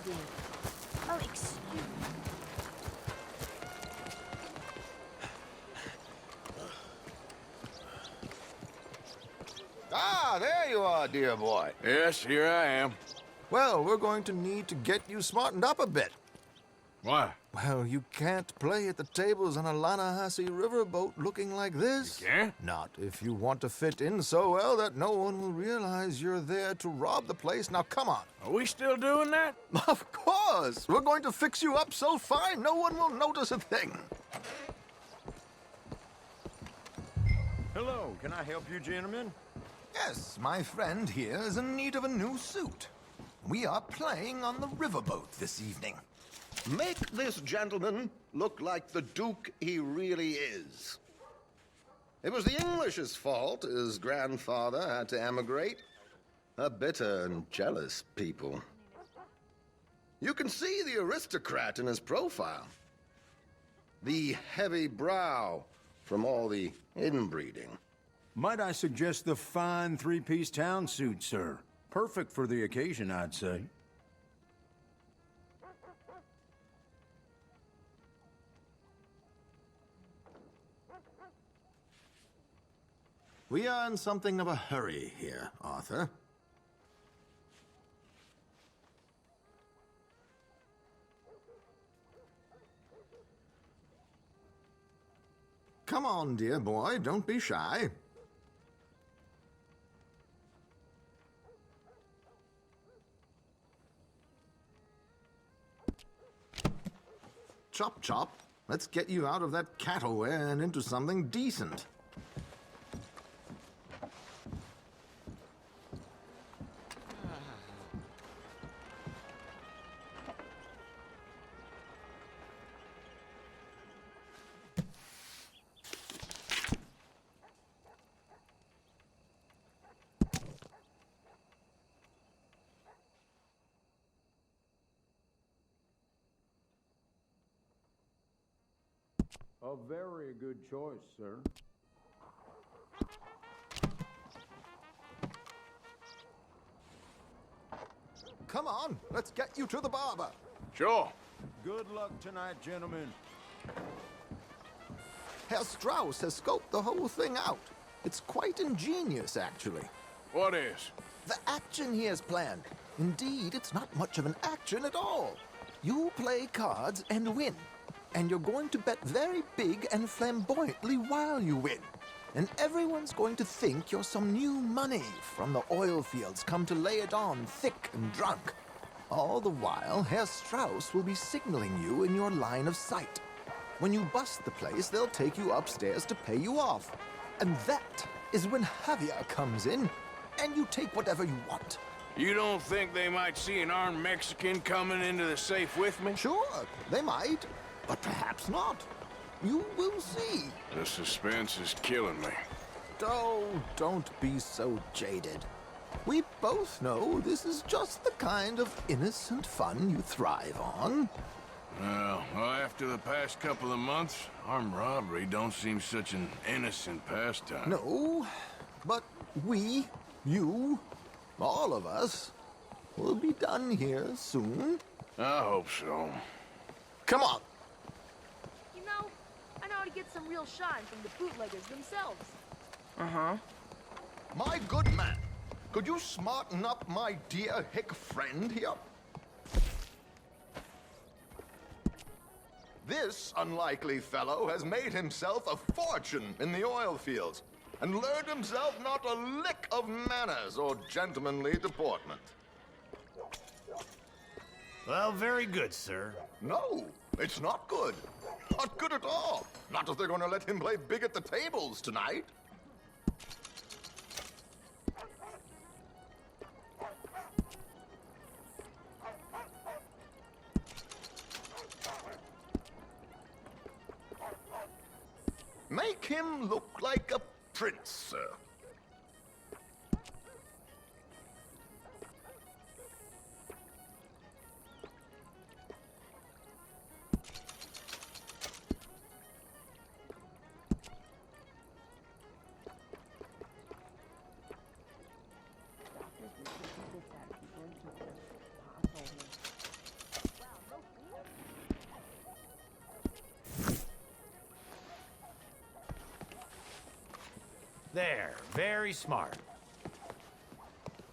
did. Oh, excuse me. Ah, there you are, dear boy. Yes, here I am. Well, we're going to need to get you smartened up a bit. Why? Well, you can't play at the tables on a Lannahechee riverboat looking like this. You can't? Not if you want to fit in so well that no one will realize you're there to rob the place. Now, come on. Are we still doing that? Of course! We're going to fix you up so fine no one will notice a thing. Hello, can I help you, gentlemen? Yes, my friend here is in need of a new suit. We are playing on the riverboat this evening. Make this gentleman look like the Duke he really is. It was the English's fault his grandfather had to emigrate. A bitter and jealous people. You can see the aristocrat in his profile. The heavy brow from all the inbreeding. Might I suggest the fine three-piece town suit, sir? Perfect for the occasion, I'd say. We are in something of a hurry here, Arthur. Come on, dear boy, don't be shy. Chop, chop. Let's get you out of that cattle-wear and into something decent. A very good choice, sir. Come on, let's get you to the barber. Sure. Good luck tonight, gentlemen. Herr Strauss has scoped the whole thing out. It's quite ingenious, actually. What is? The action he has planned. Indeed, it's not much of an action at all. You play cards and win. And you're going to bet very big and flamboyantly while you win. And everyone's going to think you're some new money from the oil fields come to lay it on thick and drunk. All the while, Herr Strauss will be signaling you in your line of sight. When you bust the place, they'll take you upstairs to pay you off. And that is when Javier comes in, and you take whatever you want. You don't think they might see an armed Mexican coming into the safe with me? Sure, they might, but perhaps not. You will see. The suspense is killing me. Oh, don't be so jaded. We both know this is just the kind of innocent fun you thrive on. Well, after the past couple of months, armed robbery don't seem such an innocent pastime. No, but we, you, all of us, will be done here soon. I hope so. Come on. You know, I know how to get some real shine from the bootleggers themselves. My good man, could you smarten up my dear hick friend here? This unlikely fellow has made himself a fortune in the oil fields and learned himself not a lick of manners or gentlemanly deportment. Well, very good, sir. No, it's not good. Not good at all. Not if they're going to let him play big at the tables tonight. Make him look like a prince, sir. Very smart.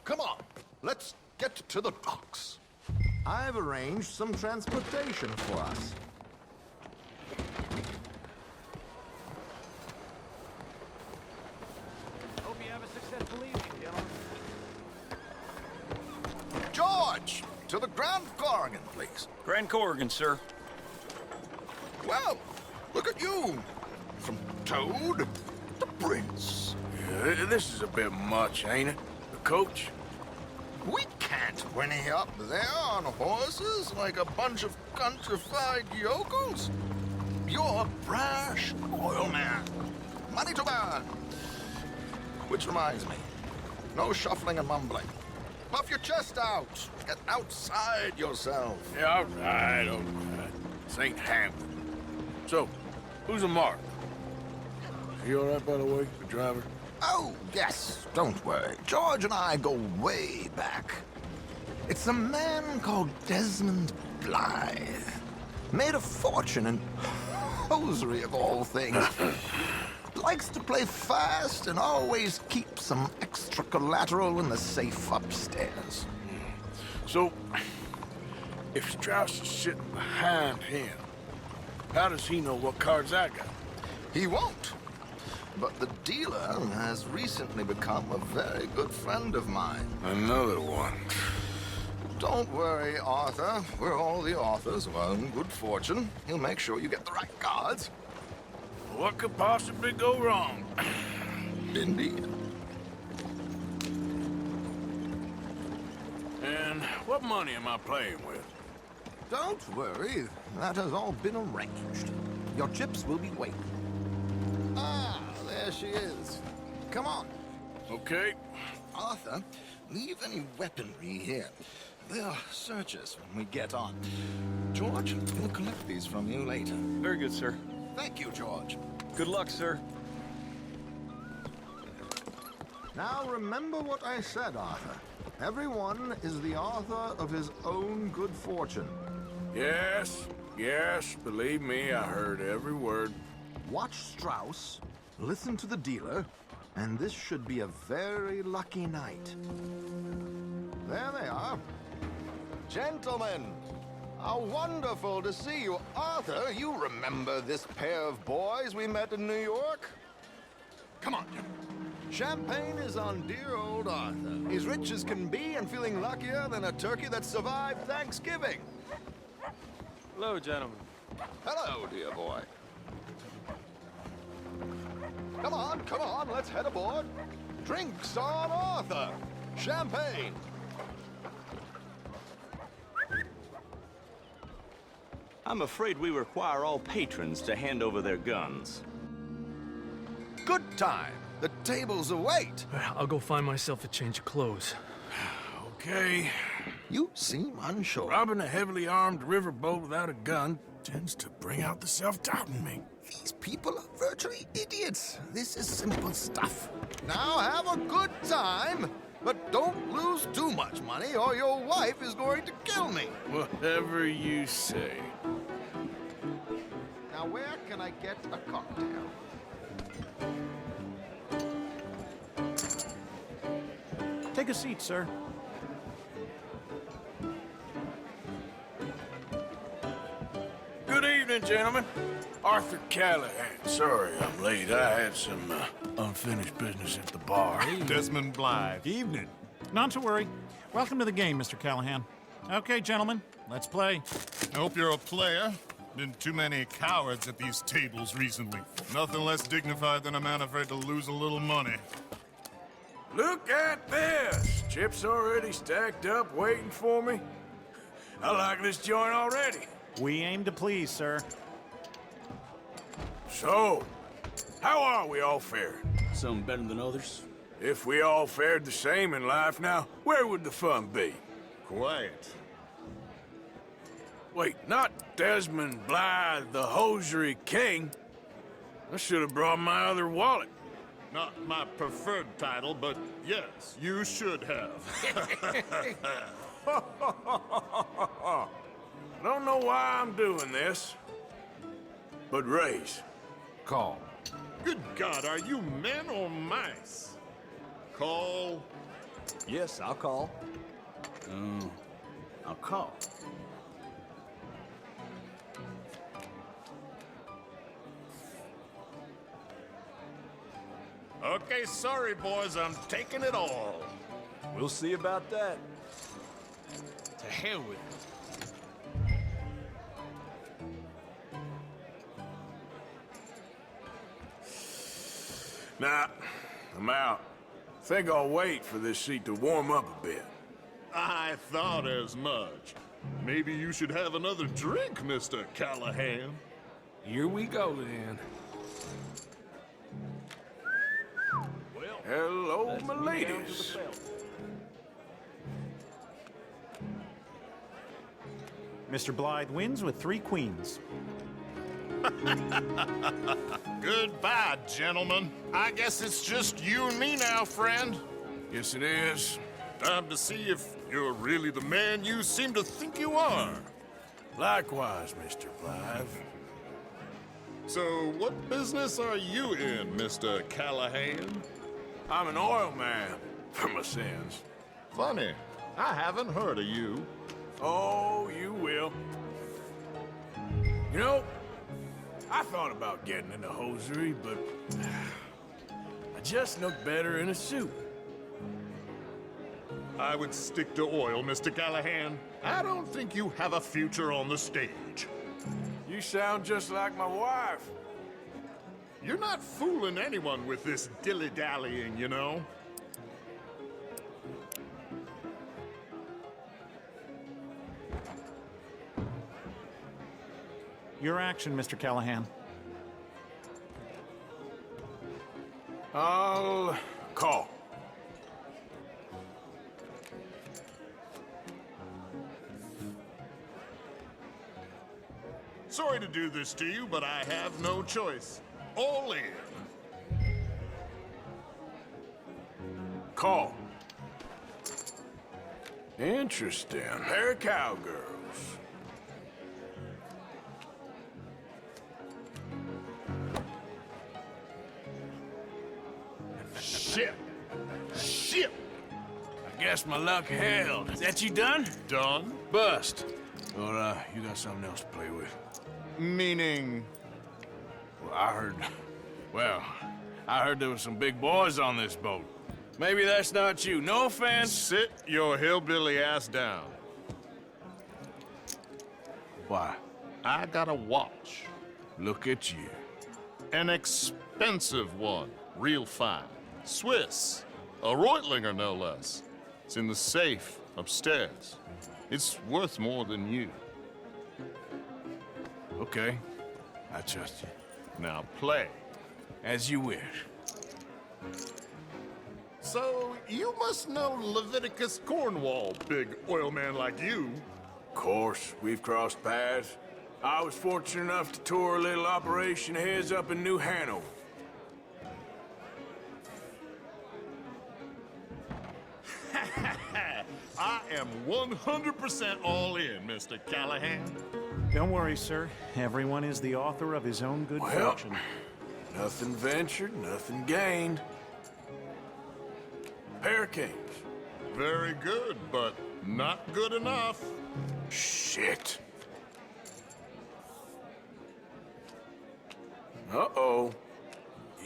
Come on, let's get to the docks. I've arranged some transportation for us. Hope you have a successful evening, gentlemen. George, to the Grand Corrigan, please. Grand Corrigan, sir. Well, look at you. From Toad to Prince. Yeah, this is a bit much, ain't it? The coach? We can't whinny up there on horses like a bunch of countrified yokels. You're a brash oil man. Money to burn. Which reminds me, no shuffling and mumbling. Puff your chest out. Get outside yourself. Yeah, all right, all right. This ain't Hampton. So, who's a mark? Is he all right, by the way, the driver? Oh, yes, don't worry. George and I go way back. It's a man called Desmond Blythe. Made a fortune in hosiery of all things. Likes to play fast and always keeps some extra collateral in the safe upstairs. So, if Strauss is sitting behind him, how does he know what cards I got? He won't. But the dealer has recently become a very good friend of mine. Another one. Don't worry, Arthur. We're all the authors of our own good fortune. He'll make sure you get the right cards. What could possibly go wrong? Indeed. And what money am I playing with? Don't worry, that has all been arranged. Your chips will be waiting. Ah, there she is. Come on. Okay. Arthur, leave any weaponry here. They'll search us when we get on. George, we'll collect these from you later. Very good, sir. Thank you, George. Good luck, sir. Now remember what I said, Arthur. Everyone is the author of his own good fortune. Yes, yes, believe me, I heard every word. Watch Strauss, listen to the dealer, and this should be a very lucky night. There they are. Gentlemen, how wonderful to see you. Arthur, you remember this pair of boys we met in New York? Come on, gentlemen. Champagne is on dear old Arthur. He's rich as can be and feeling luckier than a turkey that survived Thanksgiving. Hello, gentlemen. Hello, dear boy. Come on, let's head aboard. Drinks on Arthur. Champagne. I'm afraid we require all patrons to hand over their guns. Good time. The tables await. I'll go find myself a change of clothes. Okay. You seem unsure. Robbing a heavily armed riverboat without a gun tends to bring out the self-doubt in me. These people are virtually idiots. This is simple stuff. Now have a good time, but don't lose too much money or your wife is going to kill me. Whatever you say. Now where can I get a cocktail? Take a seat, sir. Good evening, gentlemen. Arthur Callahan. Sorry I'm late. I had some unfinished business at the bar. Desmond Blythe. Evening. Not to worry. Welcome to the game, Mr. Callahan. Okay, gentlemen, let's play. I hope you're a player. Been too many cowards at these tables recently. Nothing less dignified than a man afraid to lose a little money. Look at this! Chips already stacked up, waiting for me. I like this joint already. We aim to please, sir. So, how are we all faring? Some better than others. If we all fared the same in life now, where would the fun be? Quiet. Wait, not Desmond Blythe, the hosiery king. I should have brought my other wallet. Not my preferred title, but yes, you should have. I don't know why I'm doing this, but raise. Call. Good God, are you men or mice? call? Yes, I'll call. I'll call. Okay, sorry, boys. I'm taking it all. We'll see about that. To hell with it. Nah, I'm out. Think I'll wait for this seat to warm up a bit. I thought as much. Maybe you should have another drink, Mr. Callahan. Here we go then. Hello, my ladies. Mr. Blythe wins with 3 queens. Goodbye, gentlemen. I guess it's just you and me now, friend. Yes, it is. Time to see if you're really the man you seem to think you are. Likewise, Mr. Blythe. So, what business are you in, Mr. Callahan? I'm an oil man, for my sins. Funny, I haven't heard of you. Oh, you will. You know, I thought about getting into hosiery, but I just look better in a suit. I would stick to oil, Mr. Callahan. I don't think you have a future on the stage. You sound just like my wife. You're not fooling anyone with this dilly-dallying, you know? Your action, Mr. Callahan. I'll call. Sorry to do this to you, but I have no choice. All in. Call. Interesting. Pair of cowgirls. Shit! Shit! I guess my luck held. Is that you done? Done? Bust. Or, you got something else to play with? Meaning... Well, I heard there was some big boys on this boat. Maybe that's not you. No offense. Sit your hillbilly ass down. Why? I got a watch. Look at you. An expensive one. Real fine. Swiss. A Reutlinger, no less. It's in the safe upstairs. It's worth more than you. Okay. I trust you. Now play. As you wish. So, you must know Leviticus Cornwall, big oil man like you. Of course, we've crossed paths. I was fortunate enough to tour a little operation of his up in New Hanover. I am 100% all in, Mr. Callahan. Don't worry, sir. Everyone is the author of his own good fortune. Nothing ventured, nothing gained. Pair of kings. Very good, but not good enough. Shit. Uh-oh.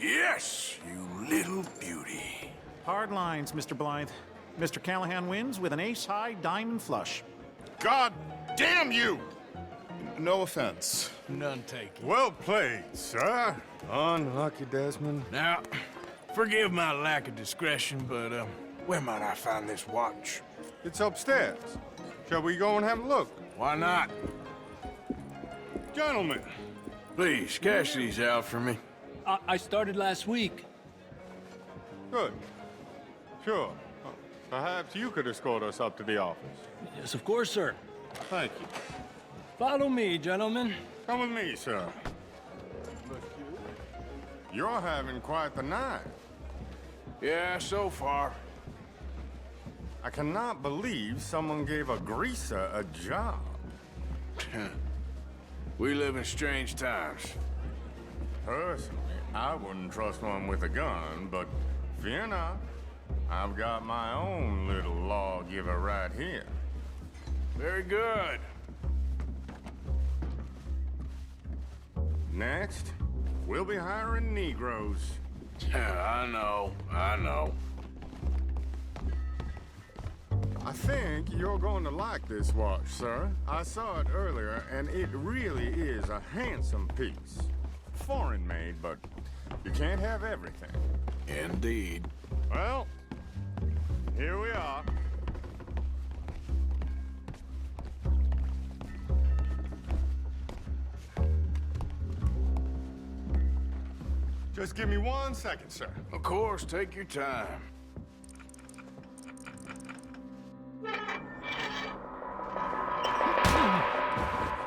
Yes, you little beauty. Hard lines, Mr. Blythe. Mr. Callahan wins with an ace-high diamond flush. God damn you! No offense. None taken. Well played, sir. Unlucky, Desmond. Now, forgive my lack of discretion, but, where might I find this watch? It's upstairs. Shall we go and have a look? Why not? Gentlemen. Please, cash these out for me. I started last week. Good. Sure. Perhaps you could escort us up to the office. Yes, of course, sir. Thank you. Follow me, gentlemen. Come with me, sir. You're having quite the night. Yeah, so far. I cannot believe someone gave a greaser a job. We live in strange times. Personally, I wouldn't trust one with a gun, but fear not. I've got my own little lawgiver right here. Very good. Next, we'll be hiring Negroes. Yeah, I know. I think you're going to like this watch, sir. I saw it earlier, and it really is a handsome piece. Foreign made, but you can't have everything. Indeed. Well, here we are. Just give me 1 second, sir. Of course, take your time.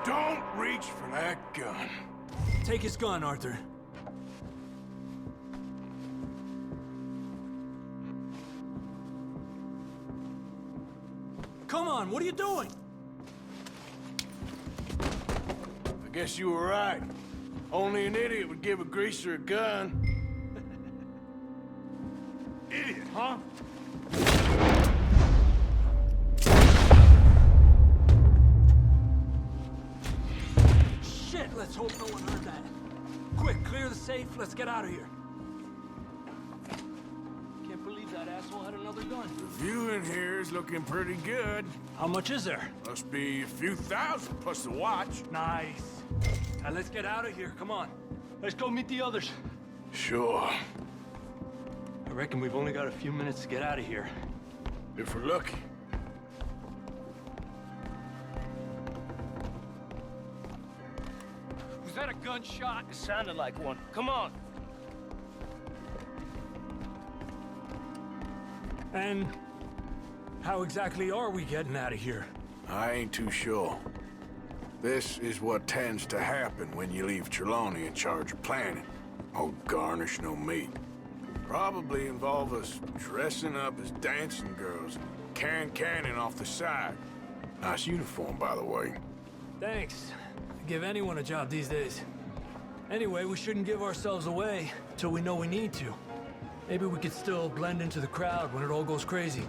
Don't reach for that gun. Take his gun, Arthur. Come on, what are you doing? I guess you were right. Only an idiot would give a greaser a gun. Idiot, huh? Shit, let's hope no one heard that. Quick, clear the safe, let's get out of here. Can't believe that asshole had another gun. The view in here is looking pretty good. How much is there? Must be a few thousand plus the watch. Nice. Now let's get out of here, come on. Let's go meet the others. Sure. I reckon we've only got a few minutes to get out of here. If we're lucky. Was that a gunshot? It sounded like one. Come on. And how exactly are we getting out of here? I ain't too sure. This is what tends to happen when you leave Trelawney in charge of planning. Oh, garnish no meat. Probably involve us dressing up as dancing girls, carrying cannon off the side. Nice uniform, by the way. Thanks. Give anyone a job these days. Anyway, we shouldn't give ourselves away till we know we need to. Maybe we could still blend into the crowd when it all goes crazy.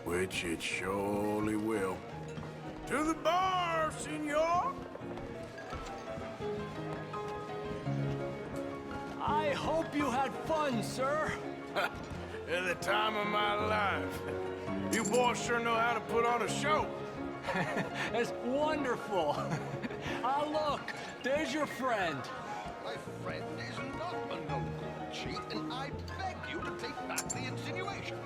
Which it surely will. To the bar, senor! I hope you had fun, sir. At the time of my life. You boys sure know how to put on a show. That's wonderful. Ah, look, there's your friend. My friend is not a no-good cheat, and I beg you to take back the insinuation.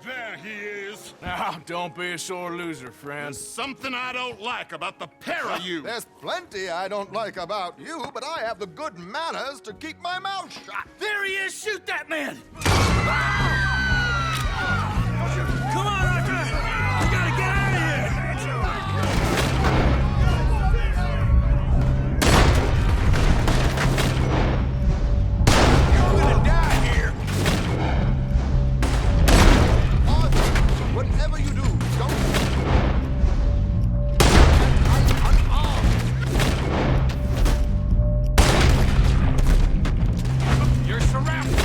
There he is. Now, don't be a sore loser, friend. There's something I don't like about the pair of you. There's plenty I don't like about you, but I have the good manners to keep my mouth shut. There he is! Shoot that man! Come on, Arthur! We gotta get out of here! You're gonna die here. Arthur, whatever you do, don't... I'm unarmed. You're surrounded!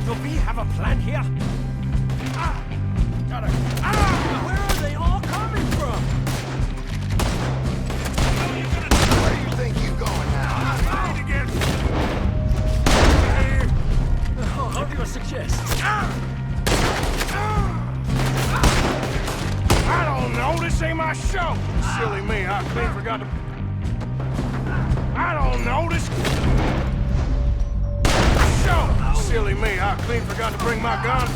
Do we have a plan here? Where are they all coming from? Where do you think you're going now? What do you suggest? I don't know, this ain't my show. Silly me, I clean forgot to... I don't know, this... Show! Silly me, I clean forgot to bring my gun.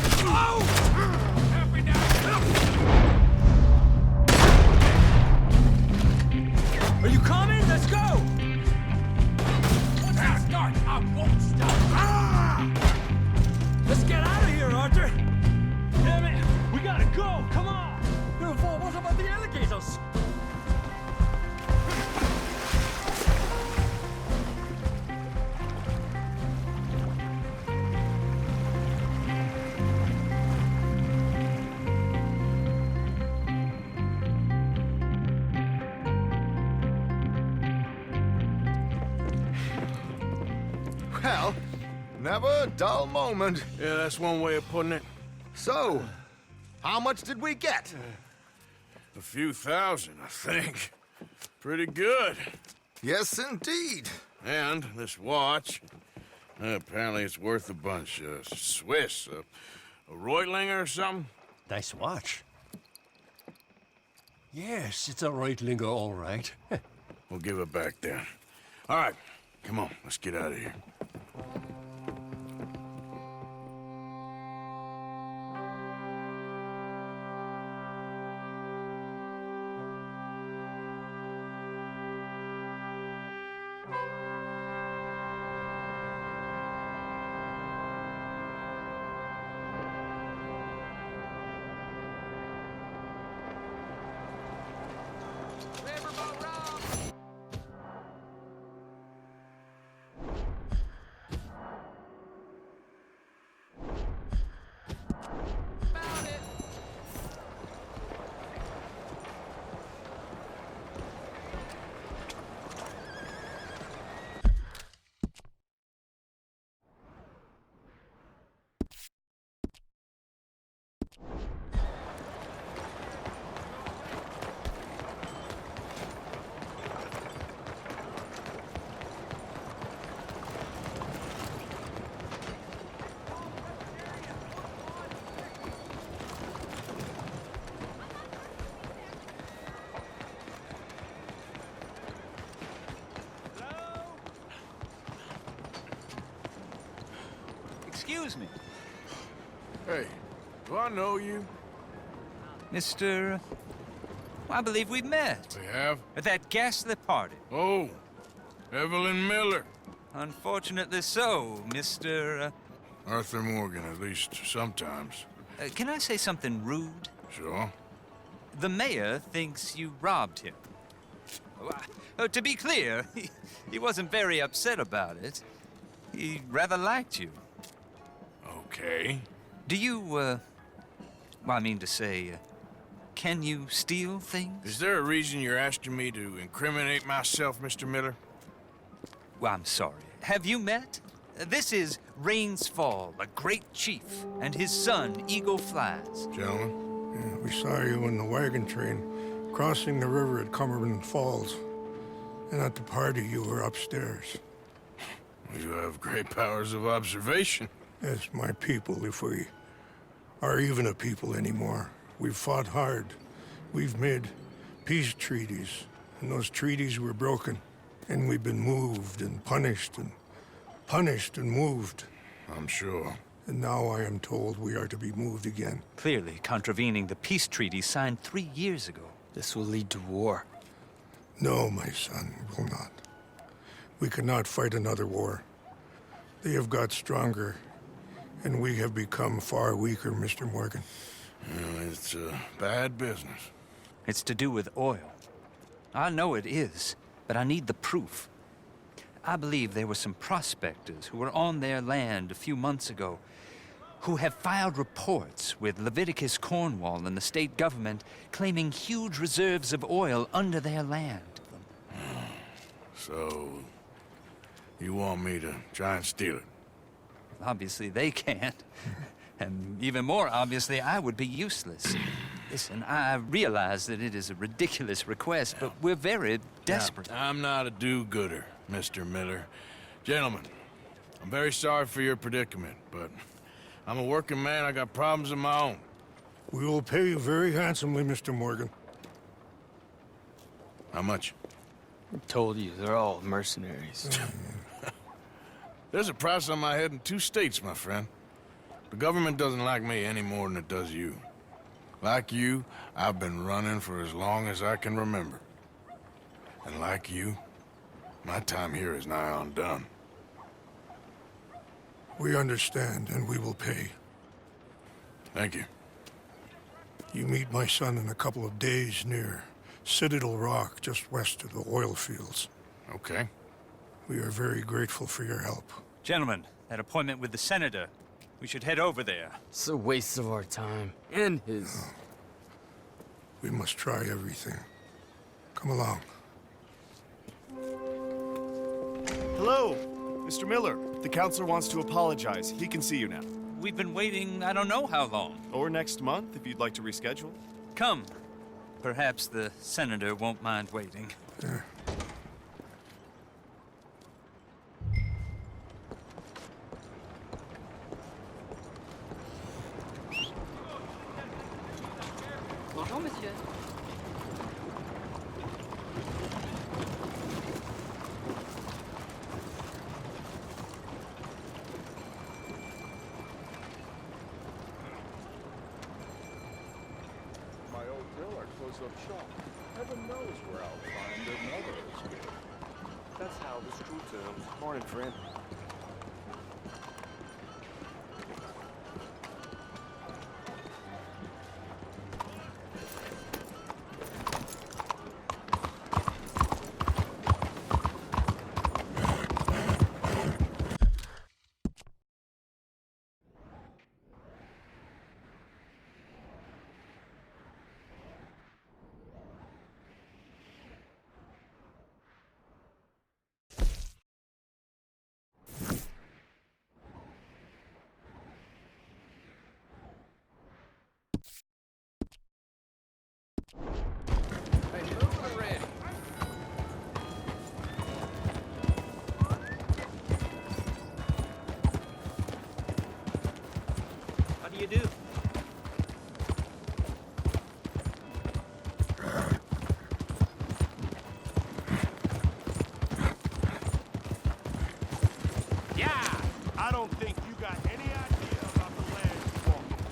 Are you coming? Let's go! Once I start, I won't stop! Let's get out of here, Arthur! Damn it! We gotta go! Come on! What about the alligators? Well, never a dull moment. Yeah, that's one way of putting it. So, how much did we get? A few thousand, I think. Pretty good. Yes, indeed. And this watch, apparently it's worth a bunch. Swiss, a Reutlinger or something? Nice watch. Yes, it's a Reutlinger, all right. We'll give it back then. All right, come on, let's get out of here. Excuse me. Hey, do I know you? Mr. I believe we've met. We have? At that ghastly party. Oh, Evelyn Miller. Unfortunately so, Mr. Arthur Morgan, at least sometimes. Can I say something rude? Sure. The mayor thinks you robbed him. To be clear, he wasn't very upset about it. He rather liked you. Okay. Do you, well, I mean to say, can you steal things? Is there a reason you're asking me to incriminate myself, Mr. Miller? Well, I'm sorry. Have you met? This is Rains Fall, a great chief, and his son, Eagle Flies. Gentlemen? Yeah, we saw you in the wagon train crossing the river at Cumberland Falls. And at the party, you were upstairs. You have great powers of observation. Yes, my people, if we are even a people anymore. We've fought hard. We've made peace treaties, and those treaties were broken. And we've been moved and punished and moved. I'm sure. And now I am told we are to be moved again. Clearly contravening the peace treaty signed 3 years ago. This will lead to war. No, my son, it will not. We cannot fight another war. They have got stronger, and we have become far weaker, Mr. Morgan. Well, it's bad business. It's to do with oil. I know it is, but I need the proof. I believe there were some prospectors who were on their land a few months ago who have filed reports with Leviticus Cornwall and the state government claiming huge reserves of oil under their land. So, you want me to try and steal it? Obviously they can't. And even more obviously, I would be useless. Listen, I realize that it is a ridiculous request, but we're very desperate. Now, I'm not a do-gooder, Mr. Miller. Gentlemen, I'm very sorry for your predicament, but I'm a working man. I got problems of my own. We will pay you very handsomely, Mr. Morgan. How much? I told you, they're all mercenaries. There's a price on my head in 2 states, my friend. The government doesn't like me any more than it does you. Like you, I've been running for as long as I can remember. And like you, my time here is nigh on done. We understand, and we will pay. Thank you. You meet my son in a couple of days near Citadel Rock, just west of the oil fields. Okay. We are very grateful for your help. Gentlemen, that appointment with the senator. We should head over there. It's a waste of our time. And his. No. We must try everything. Come along. Hello, Mr. Miller. The counselor wants to apologize. He can see you now. We've been waiting I don't know how long. Or next month, if you'd like to reschedule. Come. Perhaps the senator won't mind waiting. Bonjour, monsieur. My old dealer close-up shop. Heaven knows where I'll find another as good. That's how this true terms. Morning, friend. How do you do? Yeah! I don't think you got any idea about the land you're walking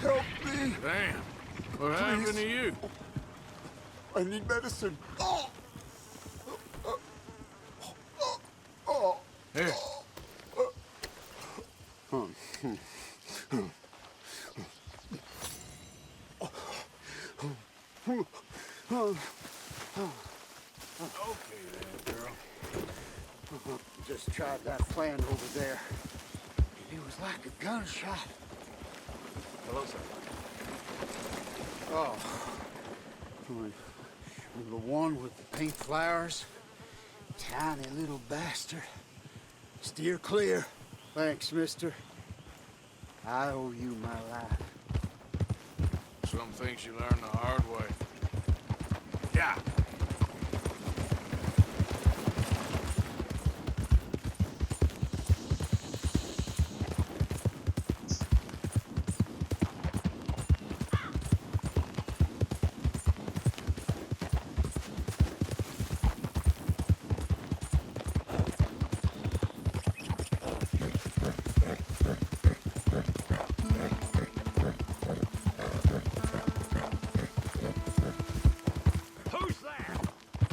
Help me! Damn. What happened to you? I need medicine. Here. Okay then, girl. Just tried that plan over there. It was like a gunshot. Hello, sir. Oh. The one with the pink flowers. Tiny little bastard. Steer clear. Thanks, mister. I owe you my life. Some things you learn the hard way. Yeah.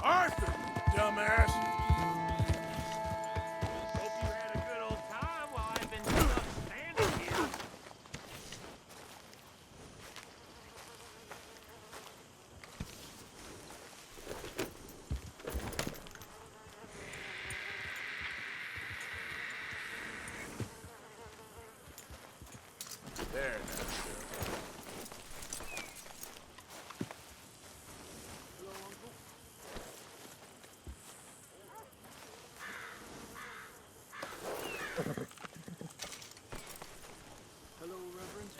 Arthur, dumbass! Hope you had a good old time while I've been stuck standing here. There now. Hello, Reverend.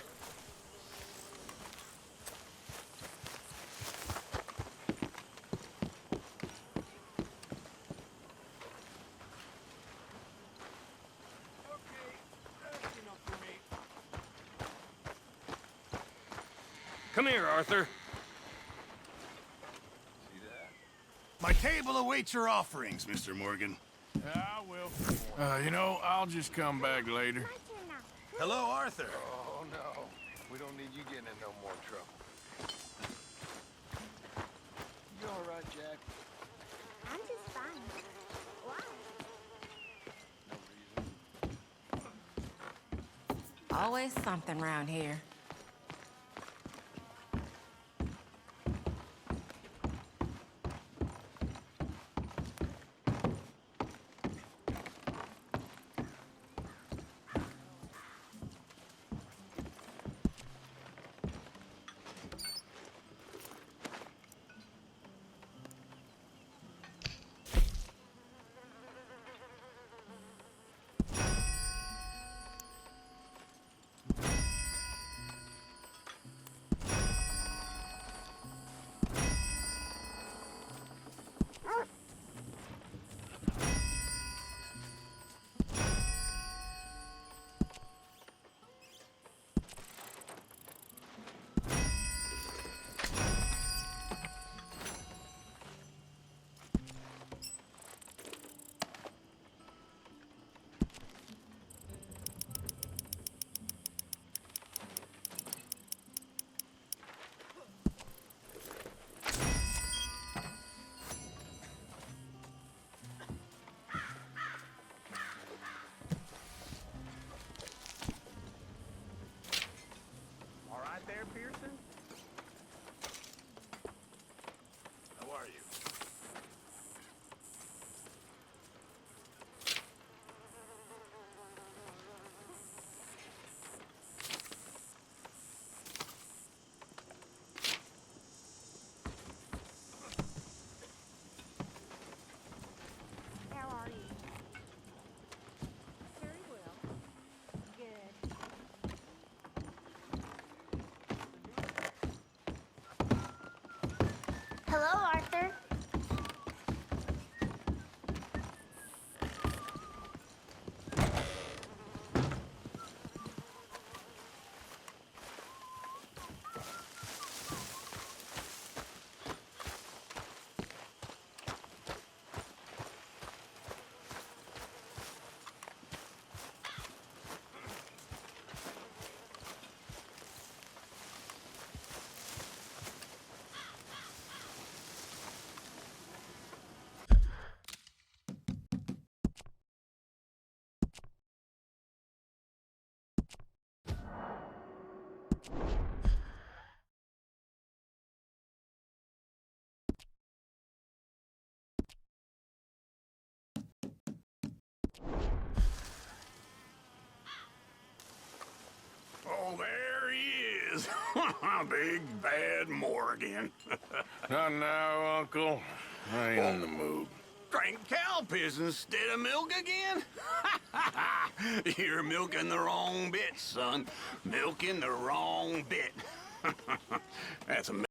Come here, Arthur. My table awaits your offerings, Mr. Morgan. Yeah, I will. You know, I'll just come back later. Hello, Arthur. Oh, no. We don't need you getting in no more trouble. You all right, Jack? I'm just fine. Why? Always something around here. All right there, Pearson? How are you? How are you? Very well. Good. Hello, Arthur. Oh, there he is. Big bad Morgan. Not now, Uncle. I ain't in the mood. Drank cow piss instead of milk again? You're milking the wrong bit, son. Milking the wrong bit. That's a